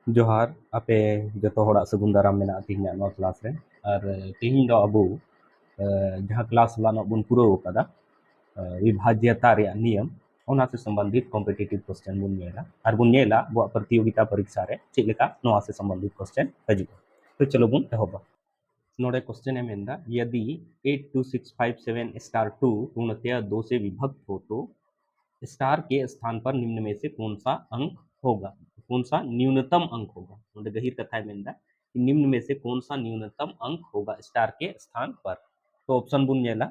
जोहार आपे जतो हड़ा सगुन दाराम मेना तिहिना नोआ क्लास रे और तिहिन दो अबो जहाँ क्लास लानो बुन पुरो कदा विभाज्यता रे नियम ओना से संबंधित कॉम्पिटिटिव क्वेश्चन बुन नेला और बुन नेला बो प्रतियोगिता परीक्षा रे चेक लेका नोआ से संबंधित क्वेश्चन हजू तो चलो बुन एहोबा नोडे क्वेश्चन है मेंदा यदि 82657 स्टार 2 पूर्णतया 2 से विभक्त हो तो स्टार के स्थान पर निम्न में से कौन सा अंक होगा, कौन सा न्यूनतम अंक होगा। नोडे गहीर कथा है मेंदा कि निम्न में से कौन सा न्यूनतम अंक होगा स्टार के स्थान पर। तो ऑप्शन बुन नेला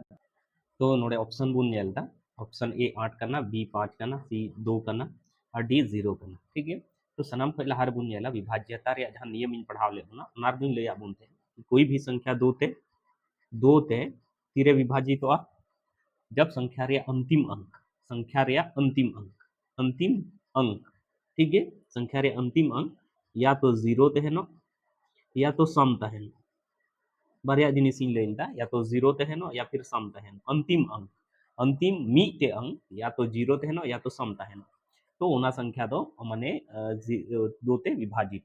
तो नोडे ऑप्शन बुन नेलदा ऑप्शन ए 8 करना, बी 5 करना, सी 2 करना और डी 0 करना। ठीक है, तो सनम खै लहार बुन नेला विभाज्यता रे जहां नियम इन पढ़ाव ले ना ओनार दुन ले बुन ते कोई भी संख्या दो ते तीरे विभाजित तो जब संख्या रे अंतिम अंक अंतिम अंक ठीक है, संख्या रे अंतिम अंक या तो 0 तहनो या तो सम तहनो बारिया जिनिस इन लेनदा या तो 0 तहनो या फिर सम तहनो अंतिम अंक अंतिम मीते अंक या तो 0 तहनो या तो सम तहनो तो ओना संख्या दो माने दो ते विभाजित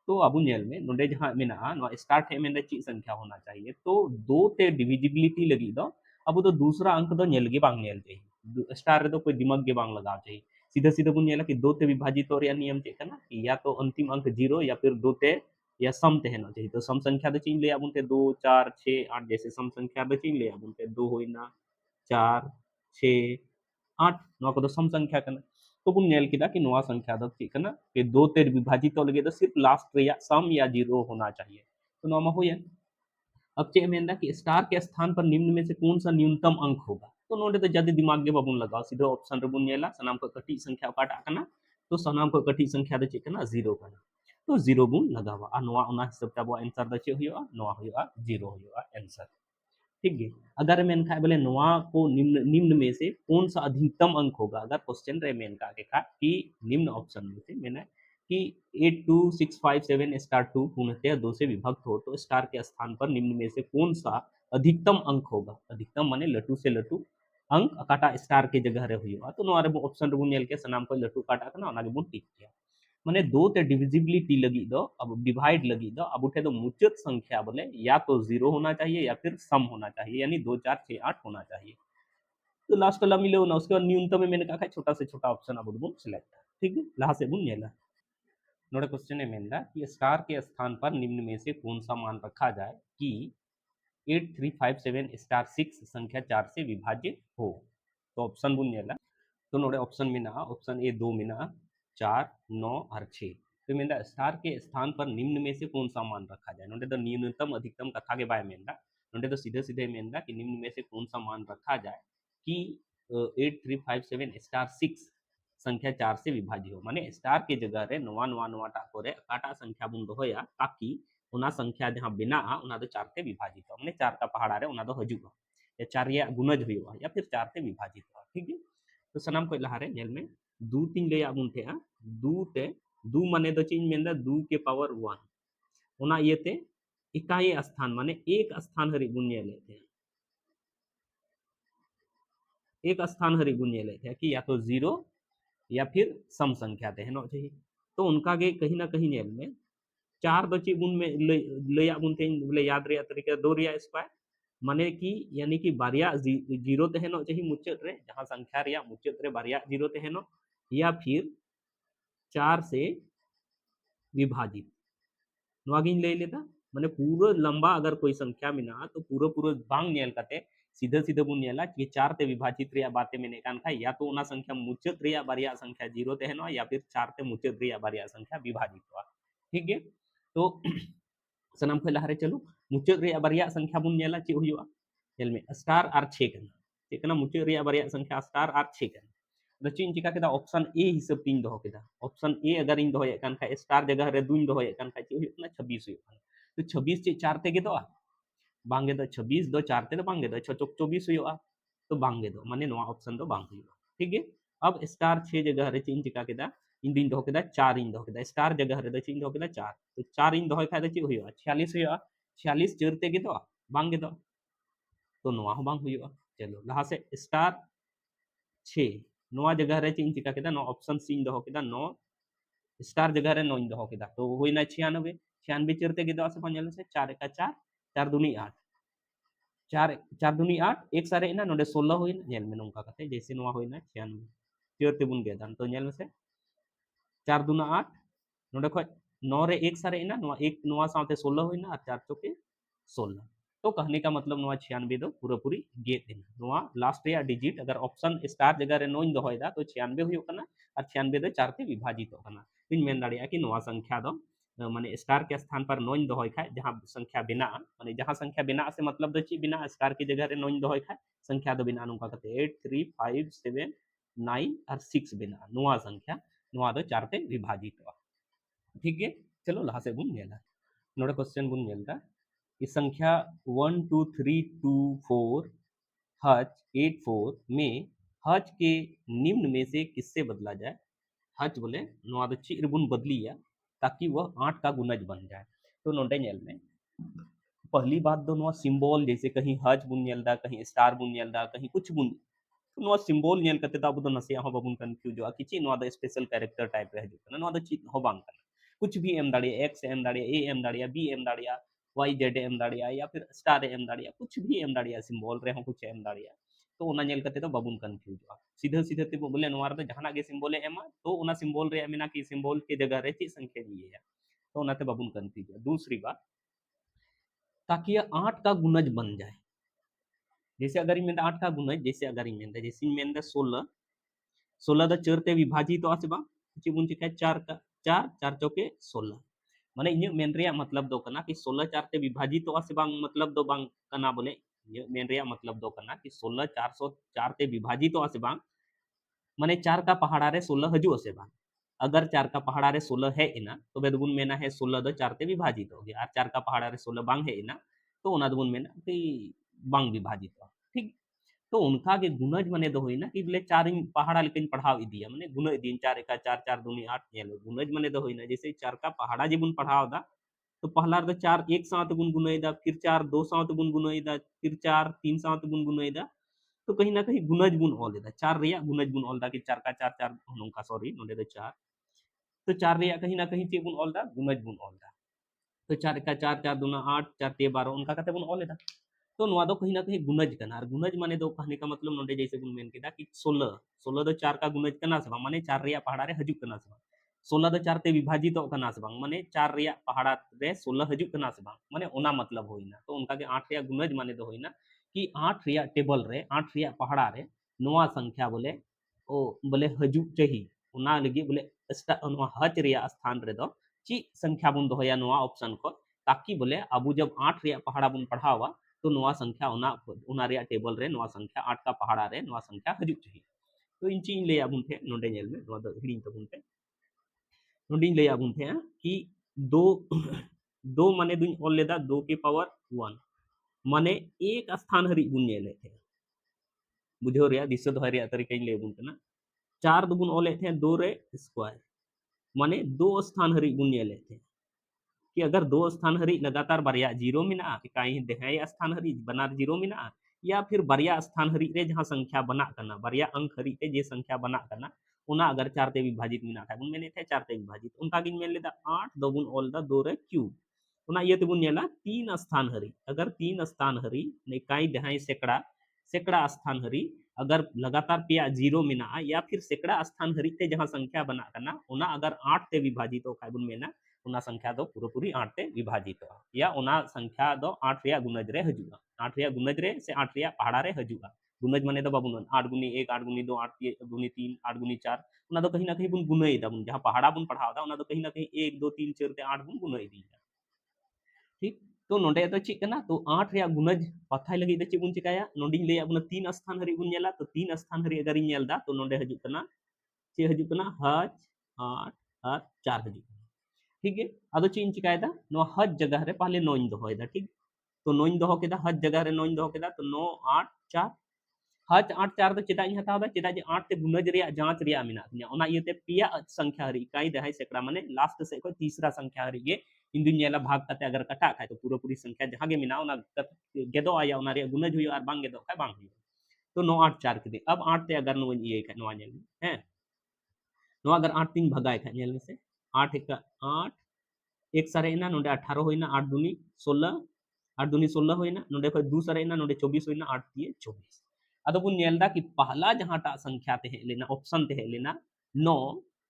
तो अब नेल में नोडे जहां मेना नो स्टार्ट है में ची संख्या होना चाहिए तो दो ते डिविजिबिलिटी लगी दो अब तो दूसरा अंक दो नेल गे बांग नेल चाहिए स्टार रे तो कोई दिमाग गे बांग लगाव चाहिए सीधा सीधा बुन नेला कि दो ते विभाजित और या नियम चे कना कि या तो अंतिम अंक 0 या फिर दो ते या सम तहनो चाहिए तो सम संख्या दो चीन ले आबुन ते 2 4 6 8 जैसे सम संख्या दो चीन ले आबुन ते 2 होइना 4 6 8 नवा को सम संख्या कना तो बुन नेल किदा कि नवा संख्या दो ची कना कि दो ते विभाजित तो लगे तो सिर्फ लास्ट रे या सम या 0 होना चाहिए तो नवा हो अब चे मेंदा कि स्टार के स्थान पर निम्न में से कौन सा न्यूनतम अंक होगा तो नोडे तो जदी दिमाग के बाबून लगाओ सीधे ऑप्शन रे बुन नेला सनाम को कटी संख्या काटा कना तो सनाम को कटी संख्या दे चेकना 0 कना तो 0 बुन लगावा आ नोआ ओना हिसाब ते आंसर द चे हुआ नोआ हुआ 0 हुआ आंसर ठीक है। अगर मेन खा बोले नोआ को निम्न निम्न में से कौन सा अधिकतम अंक होगा अगर क्वेश्चन रे मेन का के खा कि निम्न ऑप्शन में से मैंने कि 82657 स्टार 2 पूर्णतः 2 से विभक्त हो तो स्टार के स्थान पर निम्न में से कौन सा अधिकतम अंक होगा अधिकतम माने लटू से लटू अंक अकाटा स्टार के जगह रे हुआ तो नोआ रे ऑप्शन रे नेल के सनाम को लटू काटा कना ओना गे बुन टिक किया माने दो ते डिविजिबिलिटी लगी दो अब डिवाइड लगी दो अब उठे तो मुच्यत संख्या बोले या तो 0 होना चाहिए या फिर सम होना चाहिए यानी 2 4 6 8 होना चाहिए तो लास्ट वाला मिले ना उसके बाद न्यूनतम में मैंने कहा छोटा से छोटा ऑप्शन अब बुन सिलेक्ट ठीक है लहा से बुन नेला नोड़ा क्वेश्चन है मेंदा कि स्टार के स्थान पर निम्न में से कौन सा मान रखा जाए कि 8357 स्टार 6 संख्या 4 से विभाजित हो तो ऑप्शन बुन नेला तो नोड़े ऑप्शन में ना ऑप्शन ए 2 में ना 4 9 और 6 तो मेंदा स्टार के स्थान पर निम्न में से कौन सा मान रखा जाए नोड़े तो न्यूनतम अधिकतम कथा के बाय मेंदा नोड़े तो सीधे सीधे मेंदा कि निम्न में से कौन सा मान रखा जाए कि 8357 स्टार 6 संख्या 4 से विभाजित हो माने स्टार के जगह रे नवा नवा नवा टाको रे काटा संख्या बुन दोया ताकि ओना संख्या जहां बिना ओना दो 4 ते विभाजित हो माने 4 का पहाड़ा रे ओना दो हजुगा या 4 या गुणज हुआ या फिर 4 ते विभाजित हो ठीक है तो सनाम को लहारे जेल में दू तीन ले आबुन थे दू ते दू माने दो चीज में दू के पावर 1 ओना ये ते इकाई स्थान माने एक स्थान हरि गुण्य लेते हैं एक स्थान हरि गुण्य लेते हैं कि या तो 0 या फिर सम संख्या थे नो चाहिए तो उनका के कहीं ना कहीं नेल में 4 बची गुण में ले आबुन थे बोले याद रे तरीके 2 रिया स्क्वायर माने कि यानी कि बारिया 0 तहनो चाहिए मुच्चत रे जहां संख्या रिया मुच्चत रे बारिया 0 तहनो या फिर 4 से विभाजित नवागिन ले लेता माने पूरा लंबा अगर कोई संख्या में ना तो पूरा पूरा बांग नेल कते सीधे सीधे बुन नेला कि 4 ते विभाजित रिया बातें मैंने कान खा या तो ओना संख्या मुच्चत रिया बारिया संख्या 0 तहनो या फिर 4 ते मुच्चत रिया बारिया संख्या विभाजित हुआ ठीक है तो सनम खै लहारे चलो मुच्चत रिया बारिया संख्या बुन नेला चे हुआ चल में स्टार आर 6 कना चेकना मुच्चत रिया बारिया संख्या स्टार आर 6 कना द चिन चिका केदा ऑप्शन ए हिसाब तीन दो केदा ऑप्शन ए अगर इन दो कान खा स्टार जगह रे दुन दो कान खा चे हुना 26 हुआ तो 26 चे 4 ते के दो बांगे दो 26 दो 4 ते तो बांगे दो 6 24 हुआ तो बांगे दो माने नवा ऑप्शन दो बांग हुआ ठीक है अब स्टार 6 जगह रे चिन चिका केदा इन दिन दो केदा 4 इन दो केदा स्टार जगह रे चिन दो केदा 4 तो 4 इन दो खाय द चे हुआ 46 हुआ 46 चरते के दो बांगे दो तो नवा हो बांग हुआ चलो लहा से स्टार 6 नवा जगह रे चिन चिका केदा नो ऑप्शन सिन दो केदा 9 स्टार जगह रे 9 दहो केदा तो होइना 96 96 चरते गेदो से पांचल से 4 का 4 4 दूनी 8 4 4 दूनी 8 एक सारे ना नोडे 16 होइना नेल में नोंका कते जैसे नोआ होइना 96 चरते बुन गेदा तो नेल में से 4 दूना 8 नोडे खय 9 रे एक सारे ना नोआ एक नोआ साथे 16 होइना और 4 चौके 16 तो कहने का मतलब नोआ 96 दो पूरा पूरी गेट देना नोआ लास्ट रे डिजिट अगर ऑप्शन स्टार जगह रे 9 दोहोयदा तो 96 हुयो कना और 96 दो 4 ते विभाजित होना इन मेन दाड़िया कि नोआ संख्या दो माने स्टार के स्थान पर 9 दोहोय खाय जहां संख्या बिना माने जहां संख्या बिना से मतलब दो ची बिना स्टार की जगह रे 9 दोहोय खाय संख्या दो बिना नुका कते 8 3 5 7 9 और 6 बिना नोआ संख्या नोआ दो 4 ते विभाजित हो ठीक है चलो लहा से बुन नेला नोडे क्वेश्चन बुन नेलदा इस संख्या 1 2 3 2 4 हज 8 4 में हज के निम्न में से किससे बदला जाए हज बोले नोआ दो ची रिबुन बदलिया ताकि वह 8 का गुणज बन जाए तो नोडे नेल में पहली बात दो नोआ सिंबल जैसे कहीं हज बुन नेलदा कहीं स्टार बुन नेलदा कहीं कुछ बुन तो नोआ सिंबल नेल कते दा बुदो नसिया हो बाबुन कंफ्यूज हो किछि नोआ द स्पेशल कैरेक्टर टाइप रह जुतना नोआ द ची हो बांग कना कुछ भी एम दाड़िया एक्स एम दाड़िया ए एम दाड़िया बी एम दाड़िया वाई जेड एम दाड़िया या फिर स्टार एम दाड़िया कुछ भी एम दाड़िया सिंबल रे हो कुछ एम दाड़िया तो ओना नेल कते तो बाबुन कंफ्यूज हो सीधा सीधा ते बोले नोआ रे जहाना के सिंबल एमा तो ओना सिंबल रे मेना की सिंबल के जगह रे ची संख्या दिए तो ओनाते बाबुन कंफ्यूज दूसरी बात ताकि ये 8 का गुणज बन जाए जैसे अगर इन 8 का गुणज जैसे अगर इन जैसे इन 16 16 द 4 ते विभाजित तो आसे बा ची बुन चिका 4 का 4 4 चौके 16 माने इन मेन रिया मतलब दो कना कि 16 4 ते विभाजित तो आसे बांग मतलब दो बांग कना बोले ये मेन रिया मतलब दो कना कि 16 404 ते विभाजित तो आसे बांग माने 4 का पहाड़ा रे 16 हजू आसे बांग अगर 4 का पहाड़ा रे 16 है इना तो बेदबुन मेना है 16 दो 4 ते विभाजित हो गया और 4 का पहाड़ा रे 16 बांग है इना तो ओना दबुन मेना कि बांग विभाजित हो ठीक तो उनका के गुणज माने दो होइना कि बोले 4 इन पहाड़ा लेकिन पढ़ाव इदिया माने गुण दिन 4 का 4 4 दूनी 8 नेलो गुणज माने दो होइना जैसे 4 का पहाड़ा जेबुन पढ़ाव दा तो पहला द 4 एक साथ गुन गुनइदा फिर 4 दो साथ गुन गुनइदा फिर 4 तीन साथ गुन गुनइदा तो कहीं ना कहीं गुणज गुण ऑल देता 4 रिया गुणज गुण ऑल दा कि 4 का 4 4 नोंका सॉरी नोडे दो 4 तो 4 रिया कहीं ना कहीं चे गुण ऑल दा गुणज गुण ऑल दा तो 4 का 4 4 दूना 8 4 ते 12 उनका कते गुण ऑल देता तो नोआ दो कहीं ना कहीं गुणज कना और गुणज माने दो कहने का मतलब नोडे जैसे गुण मेन केदा कि 16 16 दो 4 का गुणज कना से माने 4 रिया पहाड़ा रे हजू कना से 16 दो 4 ते विभाजित तो कना से माने 4 रिया पहाड़ा रे 16 हजू कना से माने ओना मतलब होइना तो उनका के 8 रिया गुणज माने दो होइना कि 8 रिया टेबल रे 8 रिया पहाड़ा रे नोआ संख्या बोले ओ बोले हजू चाहिए ओना लगी बोले नोआ हज रिया स्थान रे दो ची संख्या बुन दोया नोआ ऑप्शन को ताकि बोले अबू जब 8 रिया पहाड़ा बुन पढ़ावा तो नोआ संख्या उना रिया टेबल रे नोआ संख्या 8 का पहाड़ा रे नोआ संख्या हजू चाहिए तो इन चीज ले आबुन थे नोडे नेल में नोआ दो हिडिंग तबुन थे नोडिंग ले आबुन थे कि दो दो माने दुन ऑल लेदा 2 के पावर 1 माने एक स्थान हरि बुन नेले थे बुझो रिया दिसो दो रिया तरीके ले आबुन थे ना 4 दुबुन ऑल थे 2 रे स्क्वायर माने 2 स्थान हरि बुन नेले थे कि अगर 2 स्थान हरि लगातार बारिया जीरो मिना कहीं देहाई स्थान हरि बनार जीरो मिना या फिर बारिया स्थान हरि रे जहां संख्या बना करना बारिया अंक हरि ते जे संख्या बना करना उना अगर 4 ते विभाजित मिना था बुन मेने थे 4 ते विभाजित उनका गिन मेन लेदा 8 दो बुन ऑल दा 2 रे क्यूब उना ये ते बुन नेला 3 स्थान हरि अगर 3 स्थान हरि ने काई देहाई सेकड़ा सेकड़ा स्थान हरि अगर लगातार पिया जीरो मिना या फिर सेकड़ा स्थान हरि ते जहां संख्या बना करना उना अगर 8 ते विभाजित हो काय बुन मेना उना संख्या दो पूरी 8 ते विभाजित या उना संख्या दो 8 रिया गुणज रे हजुआ 8 रिया गुणज रे से 8 रिया पहाड़ा रे हजुआ गुणज माने दो बाबुन 8 गुनी 1 8 गुनी 2 8 गुनी 3 8 गुनी 4 उना दो कहीं ना कहीं बुन गुनई दा बुन जहां पहाड़ा बुन पढ़ाव दा उना दो कहीं ना कहीं 1 2 3 4 ते 8 बुन गुनई दी ठीक तो नोडे तो चिक ना तो 8 रिया गुणज पथाई लगी दे चिबुन चिकाया नोडिंग ले बुन 3 स्थान हरि बुन नेला तो 3 स्थान हरि अगर इन नेल दा तो नोडे हजु कना चे हजु कना हज 8 और 4 हजु ठीक है अब चीन चिकायदा नो हज जगह रे पहले 9 दोहोयदा ठीक तो 9 दोहो केदा हज जगह रे 9 दोहो केदा तो 9 8 4 हज 8 4 तो चेदा इन हतावदा चेदा जे 8 ते गुणज रिया जांच रिया मिना तिया ओना इते पिया संख्या हरि काई दहाई सेकड़ा माने लास्ट से को तीसरा संख्या हरि गे इन दिन नेला भाग कते अगर कटा खाय तो पूरा पूरी संख्या जहां गे मिना ओना गेदो आया ओना रे गुणज हुयो और बांग गेदो खाय बांग हुयो तो 9 8 4 के दे अब 8 ते अगर नो ये खाय नो नेल हैं नो अगर 8 3 भगाय खाय नेल में से 8 एक 8 एक सारेना नोडे 18 होइना 8 दूनी 16 8 दूनी 16 होइना नोडे खय 2 सारेना नोडे 24 होइना 8 दिए 24 अदो बुन नेलदा कि पहला जहाटा संख्या ते हेलेना ऑप्शन ते हेलेना 9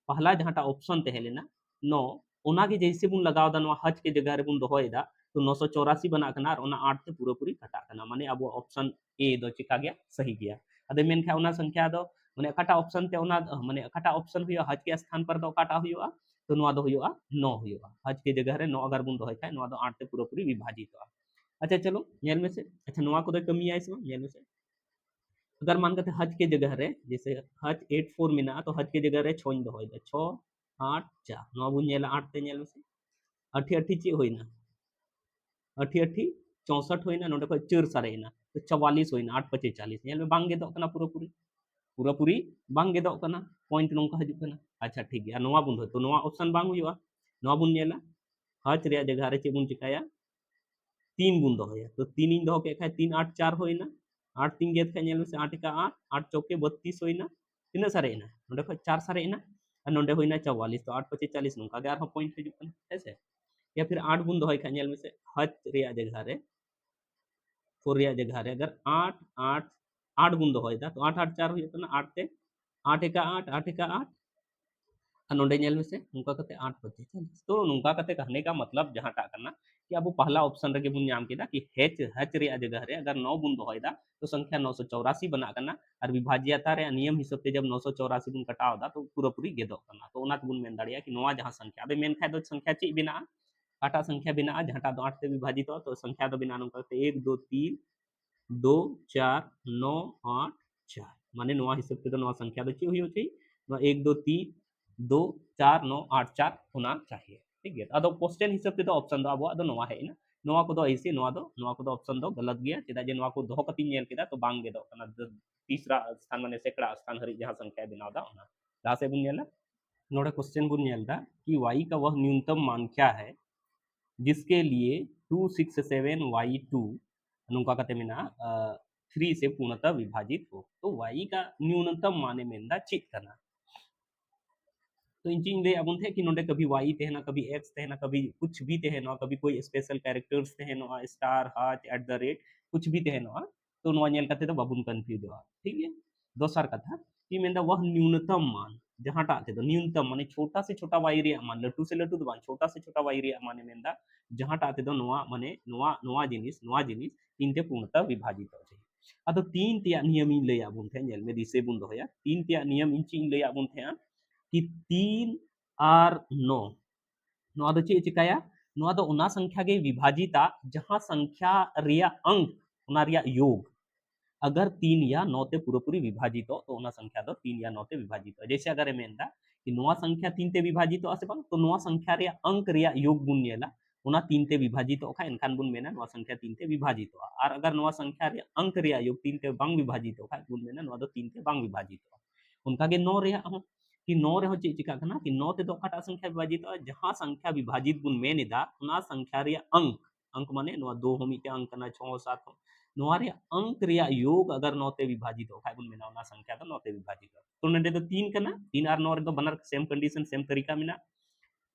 पहला जहाटा ऑप्शन ते हेलेना 9 ओना के जैसे बुन लगाव दा नवा हज के जगह रे बुन दोहोयदा तो 984 बना कना और ओना 8 ते पूरा पूरी कटा कना माने अब ऑप्शन ए दो चिका गया सही गया अदे मेन खा ओना संख्या दो माने अकाटा ऑप्शन ते ओना माने अकाटा ऑप्शन हुआ हज के स्थान पर दो अकाटा हुआ तो नवा दो हुआ 9 हुआ हज के जगह रे 9 अगर बुन दोहय खाय नवा दो 8 ते पूरा पूरी विभाजित हुआ अच्छा चलो नेल में से अच्छा नवा को दो कमी आइस नेल में से अगर मान करते हज के जगह रे जैसे हज 84 में ना तो हज के जगह रे 6 इन दोहय 6 8 4 नवा बुन नेला 8 ते नेल में से अठी अठी ची होइना अठी अठी 64 होइना नोडे को 4 सारेना तो 44 होइना 8 25 40 नेल में बांग गेदो कना पूरा पूरी पूरा पूरी बांग गेदो कना पॉइंट नोंका हजू कना अच्छा ठीक है नवा बुन तो नवा ऑप्शन बांग हुआ नवा बुन नेला हज रे जगह रे चे बुन चिकाया 3 बुन दोहया तो 3 इन दोह के खाय 3 8 4 होइना 8 3 गेद खाय नेल में से 8 का 8 8 चौके 32 होइना तिना सारेना नोडे को 4 सारेना और नोडे होइना 44 तो 8 25 40 नोंका के आर पॉइंट हजू कना ऐसे या फिर 8 बुन दोहय खाय नेल में से हज रे जगह रे 4 रे जगह रे अगर 8 8 8 बुन दोहयदा तो 8 8 4 हुई तो 8 ते 8 का 8 8 का 8 नोडे नेल में से नुका कते 8 25 40 तो नुका कते कहने का मतलब जहां टा करना कि अब पहला ऑप्शन रे बुन नाम केदा कि हेच हच रे जगह रे अगर 9 बुन दोहयदा तो संख्या 984 बना करना और विभाज्यता रे नियम हिसाब से जब 984 बुन कटाव दा तो पूरा पूरी गेदो करना तो ओना बुन मेन दाड़िया कि नोआ जहां संख्या बे मेन खाय दो संख्या ची बिना काटा संख्या बिना जहां दो 8 से विभाजित हो तो संख्या दो बिना नुका 1 2 3 2 4 9 8 4 माने नोआ हिसाब से तो नोआ संख्या दो ची हुई होची 1 2 3 2 4 9 8 4 होना चाहिए ठीक है अदो क्वेश्चन हिसाब से तो ऑप्शन दो अब अदो नोआ है ना नोआ को दो ऐसे नोआ को दो ऑप्शन दो गलत गया चेदा जे नोआ को दो कती नेल केदा तो बांग गे दो कना तीसरा स्थान माने सेकड़ा स्थान हरि जहां संख्या बनाव दा ओना ला से बुन नेला नोडे क्वेश्चन बुन नेलदा कि y का वह न्यूनतम मान क्या है जिसके लिए 267y2 नुका कते मेना 3 से पूर्णतः विभाजित हो तो y का न्यूनतम माने मेंदा चित करना तो इन चीज अब थे कि नोडे कभी y तेहना कभी x तेहना कभी कुछ भी तेहना कभी कोई स्पेशल कैरेक्टर्स तेहना star heart at the rate कुछ भी तेहना तो नोआ नेल कते तो बाबुन कंफ्यूज हो ठीक है दोसर कथा कि मेंदा वह न्यूनतम मान जहां टाते तो न्यूनतम माने छोटा से छोटा y रे मान लटू से लटू बान छोटा से छोटा y रे माने मेंदा जहां टाते तो नोआ माने नोआ नोआ जिनिस तीनते पूर्णतः विभाजित हो जाए अदो तीन तिया नियम इन लय आबुन थे नेल में दिसे बुन दोया तीन तिया नियम इन चीन लय आबुन थे कि 3 और 9 नोआ दो चे चिकाया नोआ दो उना संख्या के विभाजिता जहां संख्या रिया अंक उना रिया योग अगर 3 या 9 ते पूरी विभाजित हो तो उना संख्या दो 3 या 9 ते विभाजित हो जैसे अगर मेनदा कि नोआ संख्या 3 ते विभाजित हो आसे बांग तो नोआ संख्या रिया अंक रिया योग बुन नेला उना 3 ते विभाजित हो खा एनखान बुन मेना नोआ संख्या 3 ते विभाजित हो और अगर नोआ संख्या रिया अंक रिया योग 3 ते बांग विभाजित हो खा बुन मेना नोआ दो 3 ते बांग विभाजित हो उनका के 9 रिया कि 9 रे चे चिका कना कि 9 ते दो काटा संख्या विभाजित जहां संख्या विभाजित बुन मेनेदा उना संख्या रे अंक अंक माने नोआ 2 हो मिते अंक ना 6 7 नोआ रे अंक रे योग अगर 9 ते विभाजित हो खाय बुन मेना उना संख्या तो 9 ते विभाजित तो नडे तो 3 कना 3 और 9 रे तो बनर सेम कंडीशन सेम तरीका मेना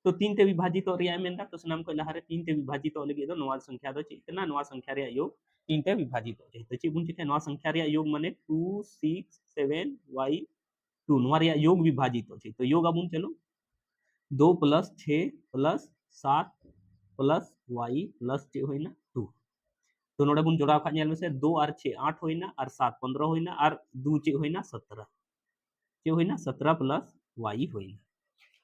तो 3 ते विभाजित हो रिया मेनदा तो सनाम को लहारे 3 ते विभाजित हो लगे तो नोआ संख्या दो चे कना नोआ संख्या रे योग 3 ते विभाजित हो तो चे बुन चे नोआ संख्या रे योग माने 2 6 7 y 2 नोआ रे योग विभाजित हो तो योग अब चलो 2 plus 6 plus 7 plus y plus चे होइना 2 तो नोडे बुन जोड़ा खा नेल में से 2 और 6 8 होइना और 7 15 होइना और 2 चे होइना 17 चे होइना 17 प्लस y होइना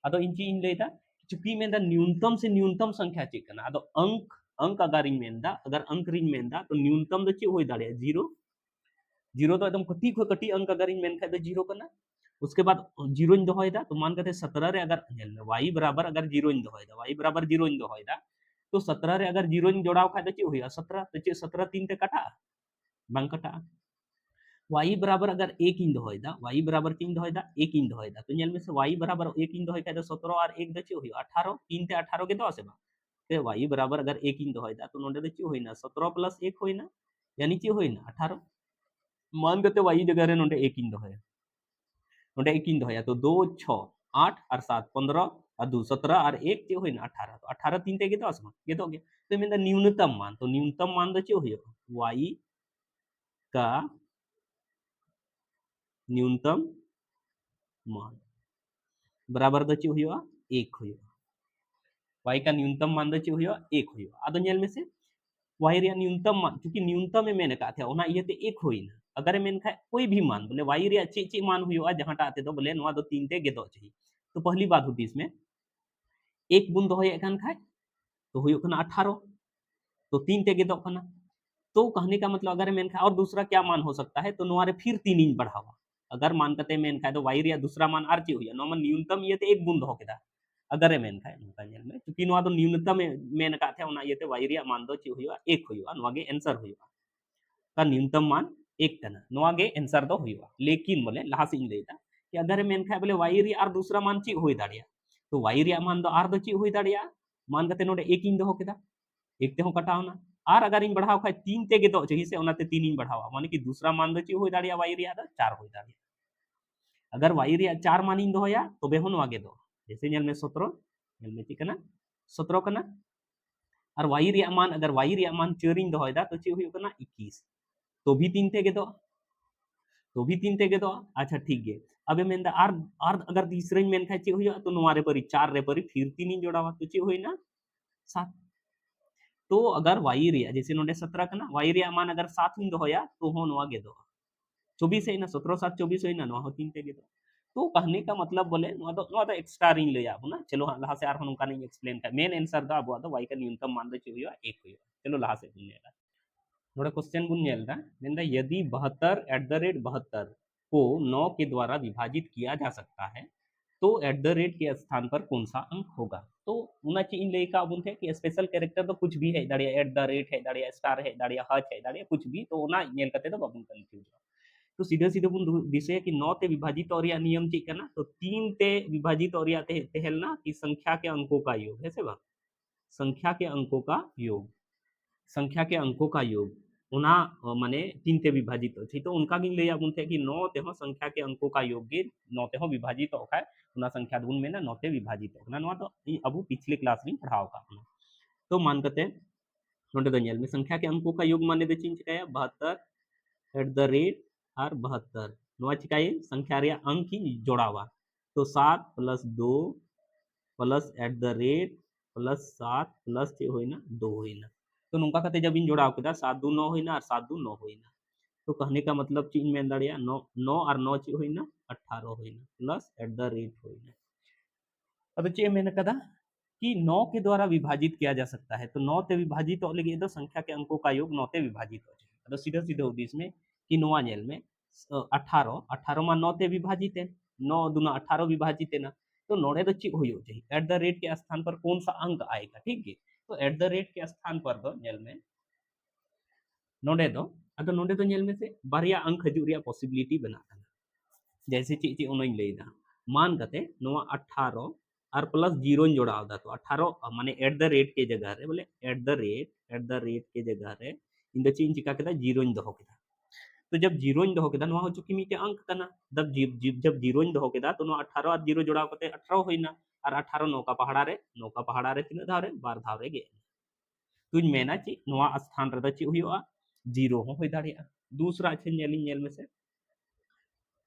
अदो इंची इन लेता चुकी में द न्यूनतम से न्यूनतम संख्या चे कना अदो अंक अंक अगर इन मेंदा अगर अंक रिन मेंदा तो न्यूनतम दो चे होई दाड़े 0 0 तो एकदम कटी अंक अगर इन मेन खा तो 0 कना उसके बाद जीरो इन दोहयदा तो मान करते 17 रे अगर y बराबर अगर जीरो इन दोहयदा y बराबर जीरो इन दोहयदा तो 17 रे अगर जीरो इन जोड़ाव खाय तो चे होइया 17 तो चे 17 3 ते कटा बांग कटा y बराबर अगर 1 इन दोहयदा y बराबर 3 दोहयदा 1 इन दोहयदा तो नेल में से y बराबर 1 इन दोहय खाय तो 17 और 1 द चे होइया 18 3 ते 18 के दो से बा ते y बराबर अगर 1 इन दोहयदा तो नोडे द चे होइना 17 प्लस 1 होइना यानी चे होइना 18 मान करते y जगह रे नोडे 1 इन दोहय नोडे 1 इन दोहया तो 2 6 8 और 7 15 अदु 17 और 1 चे होइना 18 तो 18 तीन ते गेदो आसमा गेदो गया तो मेन न्यूनतम मान तो न्यूनतम मान दो चे होयो y का न्यूनतम मान बराबर दो चे होयो 1 होयो y का न्यूनतम मान दो चे होयो 1 होयो आदो नेल में से y रे न्यूनतम मान क्योंकि न्यूनतम में मेन का थे ओना इयते 1 होइना अगर मेन खा कोई भी मान बोले y रे चे मान होयो जहां टाते तो बोले नवा दो तीन ते गेदो चाहिए तो पहली बात होती इसमें एक बुन दोहय खान खाए तो हुयो कना 18 तो तीन ते गेदो कना तो कहने का मतलब अगर मेन खाए और दूसरा क्या मान हो सकता है तो नोरे फिर 3 इंच बढ़ावा अगर मान कते मेन खाए तो y रे दूसरा मान आर चे हुयो नो न्यूनतम ये ते एक बुन दो केदा अगर मेन खाए नोका नेल में क्योंकि नोआ दो न्यूनतम मेन का थे ओना ये ते y रे मान दो चे हुयो एक हुयो नोआ गे आंसर हुयो का न्यूनतम मान एक कना नोआ गे आंसर दो हुयो लेकिन बोले लाहा से इन लेदा कि अगर मेन खाए बोले y रे और दूसरा मान चे होई दाड़िया तो y रे मान दो आर दो चे होई दाड़िया मान कते नोडे एक इन दो केदा एक ते हो कटावना और अगर इन बढ़ाव खाए तीन ते गेदो चाहिए से ओनाते तीन इन बढ़ावा माने कि दूसरा मान दो चे होई दाड़िया y रे दा 4 होई दाड़िया अगर y रे 4 मान इन दोया तबे हो नोआ गेदो जैसे नेल में 17 नेल में चिकना 17 कना और y रे मान अगर y रे मान 4 इन दोयदा तो चे हुयो कना 21 तो भी तीन ते गेदो तो भी तीन ते गेदो अच्छा ठीक है अबे मेन आर अगर तीसरे मेन खाए चे हुयो तो नोआ रे परी 4 रे परी फिर तीन इन जोड़ावा तो चे होई ना 7 तो अगर y रे जैसे नोडे 17 कना y रे मान अगर 7 इन दोया तो हो नोआ गेदो 24 है ना 17 7 24 है ना नोआ हो तीन ते गेदो तो कहने का मतलब बोले नोआ तो एक्स्ट्रा रिंग ले आबो ना चलो लहा से आर हम का नहीं एक्सप्लेन का मेन आंसर दा आबो तो y का न्यूनतम मान दे चे हुयो 1 हुयो चलो लहा से बुनेला थोड़ा क्वेश्चन बुन नेलदा नेंदा यदि 72 को 9 के द्वारा विभाजित किया जा सकता है तो एट द रेट के स्थान पर कौन सा अंक होगा तो उनाची इन लेका बुनते कि स्पेशल कैरेक्टर तो कुछ भी है दाड़िया एट द रेट है दाड़िया स्टार है दाड़िया हच है दाड़िया कुछ भी तो ओना नेल कते तो बाबुन कंफ्यूज तो सीधे सीधे बुन दिसे कि 9 ते विभाजित और या नियम ची करना तो 3 ते विभाजित और या तेहलना कि संख्या के अंकों का योग है से बा संख्या के अंकों का योग संख्या के अंकों का योग उना माने 3 ते विभाजित थी तो उनका गिन ले बुन थे कि 9 तेहो संख्या के अंकों का योग गे 9 तेहो विभाजित होका है उना संख्या गुण में ना 9 ते विभाजित होना नवा तो अब पिछले क्लास में पढ़ाओ का तो मान कते नोटे दनियल में संख्या के अंकों का योग माने दे चिन चिकाया 72 एट द रेट और 72 नवा चिकाए संख्या रे अंक ही जोड़ावा तो 7 plus 2 plus at the rate plus 7 plus चे होइना 2 होइना तो नोंका कते जब इन जोड़ाव केदा 7 2 9 होइना और 7 2 9 होइना तो कहने का मतलब चीन में दाड़िया 9 9 और 9 चे होइना 18 होइना प्लस एट द रेट होइना अब चे मैंने कहा कि 9 के द्वारा विभाजित किया जा सकता है तो 9 ते विभाजित हो लगे तो संख्या के अंकों का योग 9 ते विभाजित हो जाए तो सीधा सीधा होगी इसमें कि नोआ जेल में 18 18 में 9 ते विभाजित है 9 दूना 18 विभाजित है ना तो नोड़े तो चिक हो जाए एट द रेट के स्थान पर कौन सा अंक आएगा ठीक है तो एट द रेट के स्थान पर दो जेल में नोड़े दो अगर नोड़े तो जेल में से बारिया अंक हजू रिया पॉसिबिलिटी बनाता जैसे ची ची उन्हें लेदा मान कते नोआ 18 और प्लस जीरो जोड़ा होता तो 18 माने एट द रेट के जगह रे बोले एट द रेट के जगह रे इन द चीन चिका केदा जीरो दो केदा तो जब जीरो दो केदा नोआ हो चुकी मीटे अंक कना जब जीरो दो केदा तो नोआ 18 और जीरो जोड़ा कते 18 होइना और 18 नौका पहाड़ा रे तीन धाव रे बार धाव रे गे तुझ मेना ची नोआ स्थान रे ची हुआ जीरो हो होई दाड़िया दूसरा छे नेलिंग नेल में से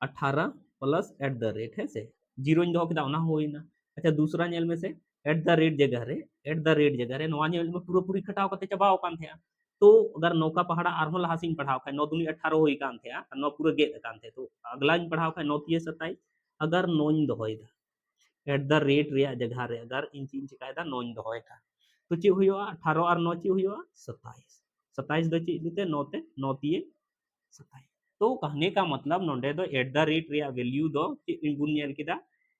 18 प्लस एट द रेट है से जीरो इन दो के होइना अच्छा दूसरा नेल में से एट द रेट जगह रे एट द रेट जगह रे नोआ नेल में पूरा पूरी खटाव करते चबाव कान थे तो अगर नौका पहाड़ा आरहो लहासिन पढ़ाव खाए 9 दूनी 18 होई कान थे 9 पूरा गेट कान थे तो अगला इन पढ़ाव खाए 9 तीय 27 अगर 9 इन दोहोइदा एट द रेट रे जगह रे अगर इन चीन चिकायदा 9 इन दोहोइदा तो ची हुआ 18 और 9 ची हुआ 27 27 दो ची लेते 9 ते 9 तीय 27 तो कहने का मतलब नोडे दो एट द रेट रे वैल्यू दो गुण नेल केदा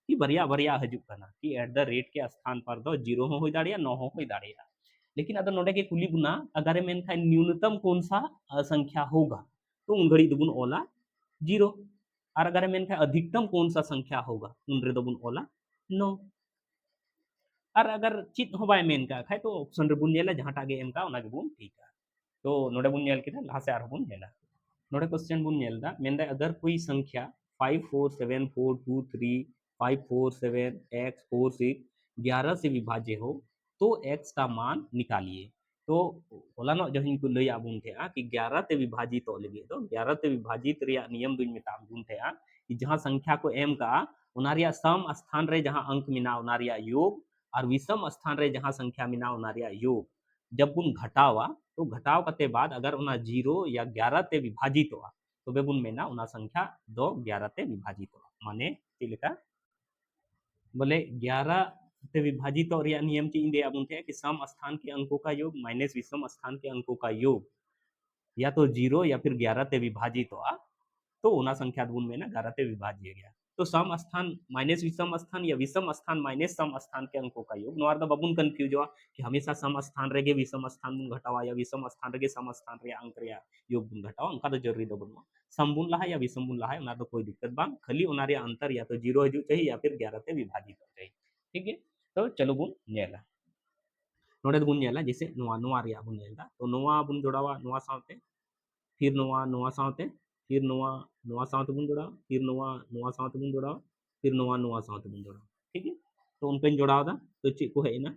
कि बरिया बरिया हजू कना कि एट द रेट के स्थान पर दो जीरो हो दाड़िया 9 हो दाड़िया लेकिन अगर नोडे के कुली गुना अगर मेन खाए न्यूनतम कौन सा संख्या होगा तो उन घड़ी दुगुन ओला जीरो और अगर मेन खाए अधिकतम कौन सा संख्या होगा उन रे दुगुन ओला 9 और अगर चित हो बाय मेन का खाए तो ऑप्शन रे बुन नेला जहां टागे एम का ओना के बुन ठीक है तो नोडे बुन नेल केदा लहा से आर बुन नेला नोड़े क्वेश्चन बुन नेलदा मेंदा अगर कोई संख्या 547423 547x46 11 से विभाज्य हो तो x का मान निकालिए। तो होलानो जो हिंकु लई आबुन थे कि 11 ते विभाजित तो लगे तो 11 ते विभाजित रिया नियम दुई मेता आबुन थे कि जहां संख्या को m का उना रिया सम स्थान रे जहां अंक मिना उना रिया योग और विषम स्थान रे जहां संख्या मिना उना रिया योग जब बुन घटावा तो घटाव कते बाद अगर उना 0 या 11 ते विभाजित हो तो बे बुन मेना उना संख्या दो 11 ते विभाजित हो माने चिलिका बोले 11 से विभाजित और या नियम की इंदे अब उनके कि सम स्थान के अंकों का योग माइनस विषम स्थान के अंकों का योग या तो 0 या फिर 11 से विभाजित हो तो उना संख्या गुण में ना 11 से विभाज्य गया तो सम स्थान माइनस विषम स्थान या विषम स्थान माइनस सम स्थान के अंकों का योग नोर द बबुन कंफ्यूज हुआ कि हमेशा सम स्थान रहे विषम स्थान गुण घटावा या विषम स्थान रहे सम स्थान रे अंक रे योग गुण घटावा उनका तो जरूरी दो बनुआ सम गुण लहा या विषम गुण लहा उना तो कोई दिक्कत बांग खाली उना रे अंतर या तो 0 हजू चाहिए या फिर 11 से विभाजित हो चाहिए ठीक है तो चलो गुण नेला नोडे गुण नेला जैसे नोआ नोआ रे गुण नेला तो नोआ बुन जोड़ावा नोआ साथे फिर नोआ नोआ साथे फिर नोआ नोआ साथ बुन जोड़ा फिर नोआ नोआ साथ बुन जोड़ा फिर नोआ नोआ साथ बुन जोड़ा ठीक है तो उनका जोड़ा दा तो चेक को है ना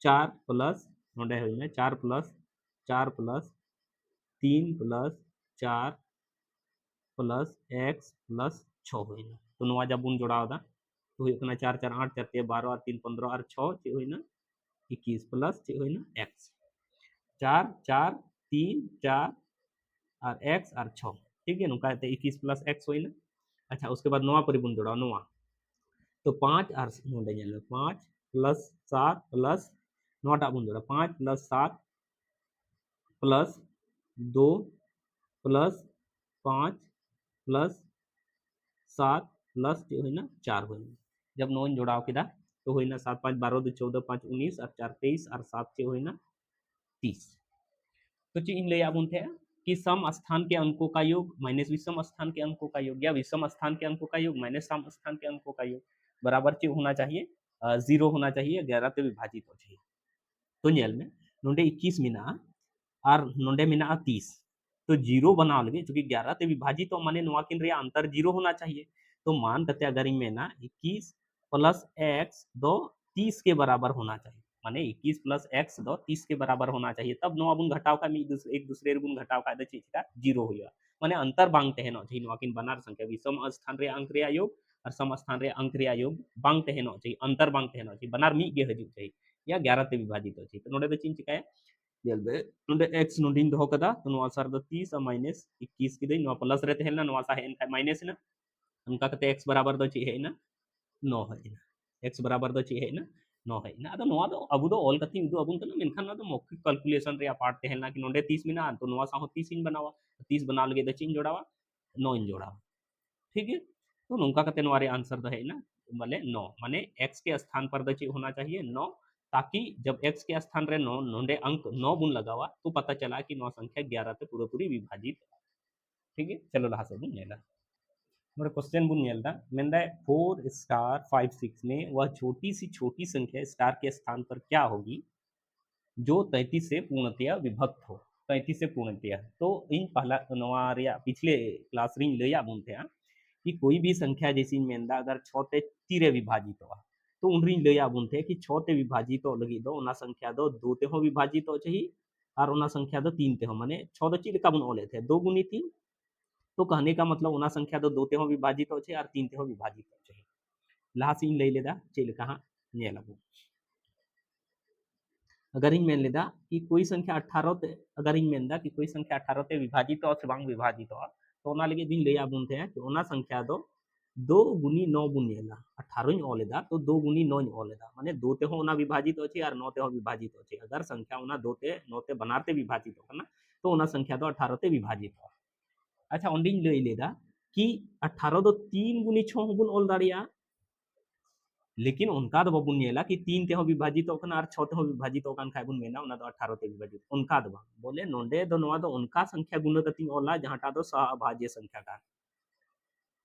4 प्लस नोडे है ना 4 plus 3 plus 4 plus x plus 6 है ना तो नोआ जब बुन जोड़ा दा तो है ना 4 4 8 4 12 3 15 और 6 चे है ना 21 प्लस चे है ना x 4 4 3 4 और x और 6 ठीक है नुका 21 प्लस x हुई ना अच्छा उसके बाद नोआ परिबुन जोड़ा नोआ तो 5 और नोडे जल 5 प्लस 7 प्लस नोटा बुन जोड़ा 5 plus 7 plus 2 plus 5 plus 7 plus जो है ना 4 हुई जब नौ जोड़ाव किदा तो हुई ना 7 5 12 2 14 5 19 और 4 23 और 7 से हुई ना 30 तो चीज ले अब थे कि सम स्थान के अंकों का योग माइनस विषम स्थान के अंकों का योग या विषम स्थान के अंकों का योग माइनस सम स्थान के अंकों का योग बराबर चीज होना चाहिए 0 होना चाहिए 11 से विभाजित हो चाहिए तो जेल में नोडे 21 मिना और नोडे मिना 30 तो 0 बना लगे क्योंकि 11 से विभाजित तो माने नोआ किन रे अंतर 0 होना चाहिए तो मान कते अगर में ना 21 प्लस x दो 30 के बराबर होना चाहिए माने 21 प्लस x दो 30 के बराबर होना चाहिए तब नोआ गुण घटाव का एक दूसरे गुण घटाव का चीज का 0 हो माने अंतर बांगते हैं चाहिए नोआ किन बनार संख्या विषम स्थान रे अंक रे योग और सम स्थान रे अंक रे योग बांगते हैं चाहिए अंतर बांगते हैं चाहिए बनार मी गे हजू चाहिए या 11 से विभाजित हो चाहिए तो नोडे चिन चिकाया जल्बे नोडे x नोडिन दो कदा तो नोआ सर द 30 और माइनस 21 की दे नोआ प्लस रहते हैं ना नोआ सा है माइनस ना उनका कहते x बराबर दो चाहिए ना 9 है ना x बराबर दो चाहिए ना 9 है ना तो नोआ तो अब तो ऑल कति दो अबुन तो मेनखान ना तो मौखिक कैलकुलेशन रे पार्ट है ना कि नोडे 30 मिना तो नोआ सा हो 30 इन बनावा 30 बना लगे तो चिन जोड़ावा 9 इन जोड़ावा ठीक है तो नौका कहते नवारे आंसर तो है ना बोले 9 माने x के स्थान पर दची होना चाहिए 9 ताकि जब x के स्थान रे 9 नोंडे अंक 9 गुण लगावा तो पता चला कि 9 संख्या 11 से पूरी पूरी विभाजित ठीक है चलो लहा से बुन नेला मोर क्वेश्चन बुन नेलदा मेंदा 4 स्टार 5 6 में वह छोटी सी छोटी संख्या स्टार के स्थान पर क्या होगी जो 33 से पूर्णतया विभक्त हो 33 से पूर्णतया तो इन पहला नवा पिछले क्लास रिंग ले बुनते हैं कि कोई भी संख्या जैसी मेंदा अगर 6 ते 3 विभाजित हो तो उन रिंग ले बुनते कि 6 ते विभाजित हो लगी दो उना संख्या दो 2 ते हो विभाजित हो चाहिए और उना संख्या दो 3 ते हो माने 6 दो चिल का बुन ओले थे 2 गुनी 3 तो कहने का मतलब उना संख्या दो 2 ते हो विभाजित हो चाहिए और 3 ते हो विभाजित हो चाहिए लासीन ले लेदा चिल कहां ने लगू अगर इन मेन लेदा कि कोई संख्या 18 ते अगर इन मेन दा कि कोई संख्या 18 ते विभाजित हो बांग विभाजित हो तो ओना लगे दिन ले बुनते हैं कि ओना संख्या दो 2 गुनी 9 बुनेला 18 ओलेदा तो 2 गुनी 9 ओलेदा माने 2 ते हो ओना विभाजित हो छी और 9 ते हो विभाजित हो छी अगर संख्या ओना 2 ते 9 ते बनाते विभाजित हो ना तो ओना संख्या दो 18 ते विभाजित हो अच्छा ओंडिंग ले लेदा कि 18 दो 3 गुनी 6 बुन ओल दाड़िया लेकिन उनका दो बबुन नेला कि 3 ते हो विभाजित होकन और 6 ते हो विभाजित होकन खाय बुन मेना उना दो 18 ते विभाजित उनका दो बोले नोंडे दो नोआ दो उनका संख्या गुण ततिन ओला जहां दो सहभाज्य संख्या का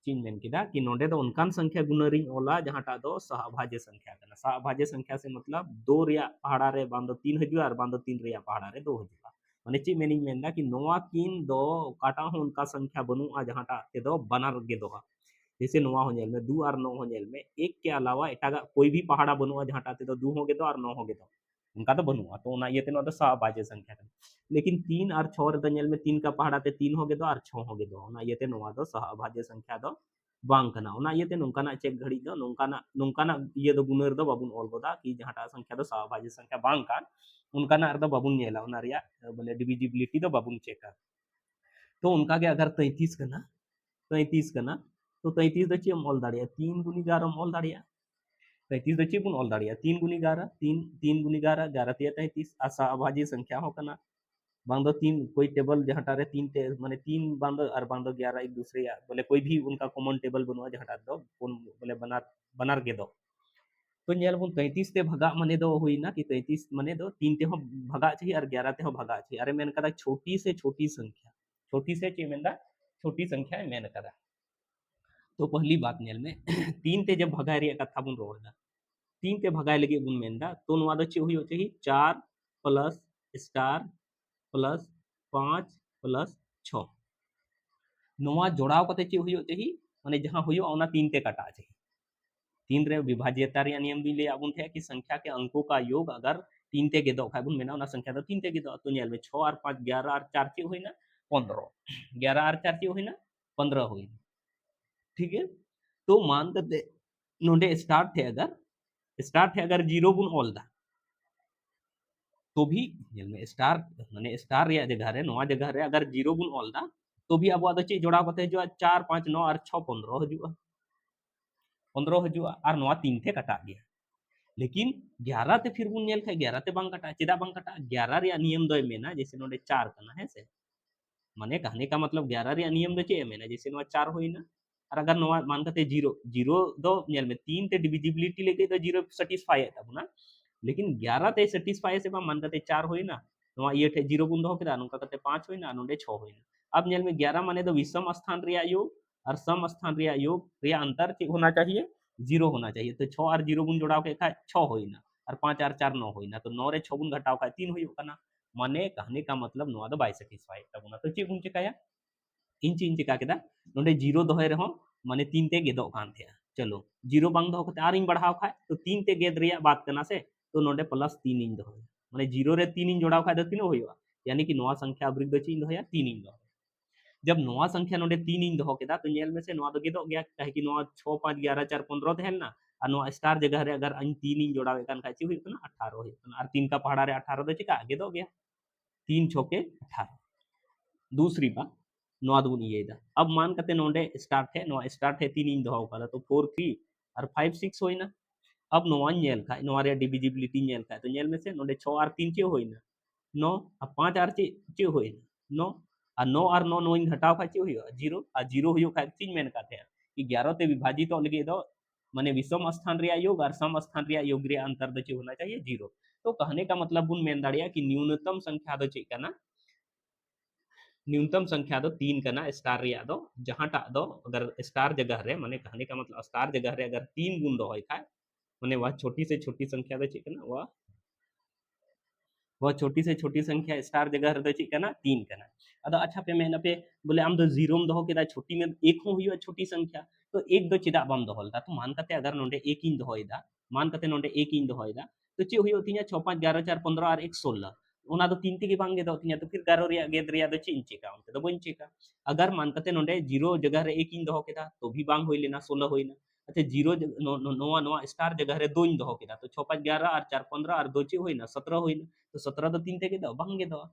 चीन मेन किदा कि नोंडे दो उनकान संख्या गुण रिंग ओला जहां दो सहभाज्य संख्या का सहभाज्य संख्या से मतलब 2 रिया पहाड़ा रे बांदो 3 हजू और बांदो 3 रिया पहाड़ा रे 2 हजू माने ची मेनिंग मेनदा कि नोआ किन दो काटा हो उनका संख्या बनु आ जहां ता ते दो बनार गे दो जैसे नोवा हो नेल में 2 और 9 हो नेल में 1 के अलावा एटागा कोई भी पहाड़ा बनुआ जहाटा ते तो 2 होगे तो और 9 होगे तो उनका तो बनुआ तो ना ये ते तो सहभाज्य संख्या है। लेकिन 3 और 6 रे नेल में 3 का पहाड़ा ते 3 होगे तो और 6 होगे तो ना ये ते नोवा तो सहभाज्य संख्या दो बांग कना ओना ये ते नोंकाना चेक घड़ी दो नोंकाना ये दो गुणर दो बाबुन ऑल गोदा कि जहाटा संख्या दो सहभाज्य संख्या बांग कान उनकाना अर्दा बाबुन नेला ओना रिया बोले डिविजिबिलिटी दो बाबुन चेक तो उनका के अगर 33 कना 33 कना तो 33 ᱫᱚ ᱪᱮᱫ ᱮᱢ ᱚᱞ दाड़िया 3 गुनी 11 ᱚᱞ दाड़िया 33 ᱫᱚ ᱪᱮᱫ ᱵᱚᱱ ᱚᱞ दाड़िया 3 गुनी 11 3 गुनी 11 11 तिया 33 आशा अभाज्य संख्या हो कना बांग दो 3 कोई टेबल जहां रे 3 ते माने 3 बांग दो और बांग दो 11 एक दूसरे या बोले कोई भी उनका कॉमन टेबल बनवा जहां दो बोले बनार बनार के दो तो नेल बुन 33 ते भगा माने दो हुईना कि 33 माने दो 3 ते हो भगा चाहिए और 11 ते हो भगा चाहिए अरे मैंने कहा छोटी से छोटी संख्या छोटी से चे मेंदा छोटी संख्या है मैंने कहा तो पहली बात नेल में 3 ते जब भगाए रे कथा बुन रोड़ा 3 ते भगाए लगे बुन मेंदा तो नवा दो चे हुई चाहिए 4 प्लस स्टार प्लस 5 प्लस 6 नवा जोड़ाव कते चे हुई चाहिए माने जहां हुई ओना 3 ते कटा चाहिए 3 रे विभाज्यता रे नियम भी ले आबुन थे कि संख्या के अंकों का योग अगर 3 ते गेदो खाय बुन मेना ओना संख्या दो 3 ते गेदो तो नेल में 6 और 5 11 और 4 चे हुई ना 15 11 और 4 चे हुई ना 15 हुई ठीक है तो मान करते नोडे स्टार्ट थे अगर जीरो बुन ऑल दा तो भी में स्टार माने स्टार रे जगह रे नवा जगह रे अगर जीरो बुन ऑल दा तो भी अब चे जोड़ा कते जो 4 5 9 और 6 15 हजुआ 15 हजुआ और नवा 3 थे कटा गया लेकिन 11 ते फिर बुन नेल खाय 11 ते बांग कटा चेदा बांग कटा 11 रे नियम दो मेना जैसे नोडे 4 कना है से माने कहने का मतलब 11 रे नियम दो चे मेना जैसे नवा 4 होइना और अगर नवा मान करते जीरो जीरो दो नेल में 3 ते डिविजिबिलिटी लेके तो जीरो सेटिस्फाई है तब ना लेकिन 11 ते सेटिस्फाई से बा मान करते 4 होइना नवा ये थे जीरो गुण दो केदा नुका करते 5 होइना नोडे 6 होइना अब नेल में 11 माने तो विषम स्थान रिया योग और सम स्थान रिया योग रिया अंतर होना चाहिए 0 होना चाहिए तो 6 और 0 गुण जोड़ाव के खा 6 होइना और 5 और 4 9 होइना तो 9 रे 6 गुण घटाव खा 3 होइयो कना माने कहने का मतलब नवा दो बाय सेटिस्फाई तबना तो चे गुण चिकाया इंच इंच चिका केदा नोडे जीरो दोहे रहो माने 3 ते गेदो कान थे चलो जीरो बांग दो कते आर इन बढ़ाव खाय तो 3 ते गेद रिया बात करना से तो नोडे प्लस 3 इन दो माने जीरो रे 3 इन जोड़ाव खाय तो तीनो होइबा यानी कि नवा संख्या अबरिक दो चिन दो या 3 इन दो जब नवा संख्या नोडे 3 इन दो केदा तो नेल में से नवा दो गेदो गया काहे कि नवा 6 5 11 4 15 तहल ना और नवा स्टार जगह रे अगर इन 3 इन जोड़ाव कान खाय ची हुई ना 18 हुई और 3 का पहाड़ा रे 18 दो चिका गेदो गया 3 छके 18 दूसरी बात नवा दो ये दा अब मान करते नोडे स्टार्ट है 3 इन दो का तो 4 3 और 5 6 होइना अब नोवा नेल खाय नोवा रे डिविजिबिलिटी नेल खाय तो नेल में से नोडे 6 और 3 चे होइना 9 और 5 और चे होइना 9 और 9 और 9 9 इन घटाव खाय चे होइयो 0 और 0 होइयो खाय तीन मेन काथे कि 11 ते विभाजित तो लगे दो माने विषम स्थान रे योग और सम स्थान रे योग रे अंतर दो चे होना चाहिए 0 तो कहने का मतलब बुन मेन दाड़िया कि न्यूनतम संख्या दो चे कना न्यूनतम संख्या दो 3 कना स्टार रिया दो जहां टा दो अगर स्टार जगह रे माने कहने का मतलब स्टार जगह रे अगर 3 गुण दो होय खाय माने वह छोटी से छोटी संख्या दो चे कना वह छोटी से छोटी संख्या स्टार जगह रे दो चे कना 3 कना अदा अच्छा पे मेन पे बोले आम दो जीरो में दो केदा छोटी में एक हो हुई छोटी संख्या तो एक दो चिदा बम दोहलदा तो मान कते अगर नोंडे एक इन दोहयदा मान कते नोंडे एक इन दोहयदा तो चे हुई होती 6 5 11 4 15 और 1 16 ओना दो तीन ते बांगे दो तिया तो फिर गारो रिया गेद रिया दो चिन चिका उनते दो बन चिका अगर मान कते नोंडे जीरो जगह रे एक इन दोह केदा तो भी बांग होई लेना 16 होइना अच्छा जीरो नोवा नोवा स्टार जगह रे दो इन दोह केदा तो 6 5 11 और 4 15 और 2 चे होइना 17 होइना तो 17 तो तीन थे दो बांगे दो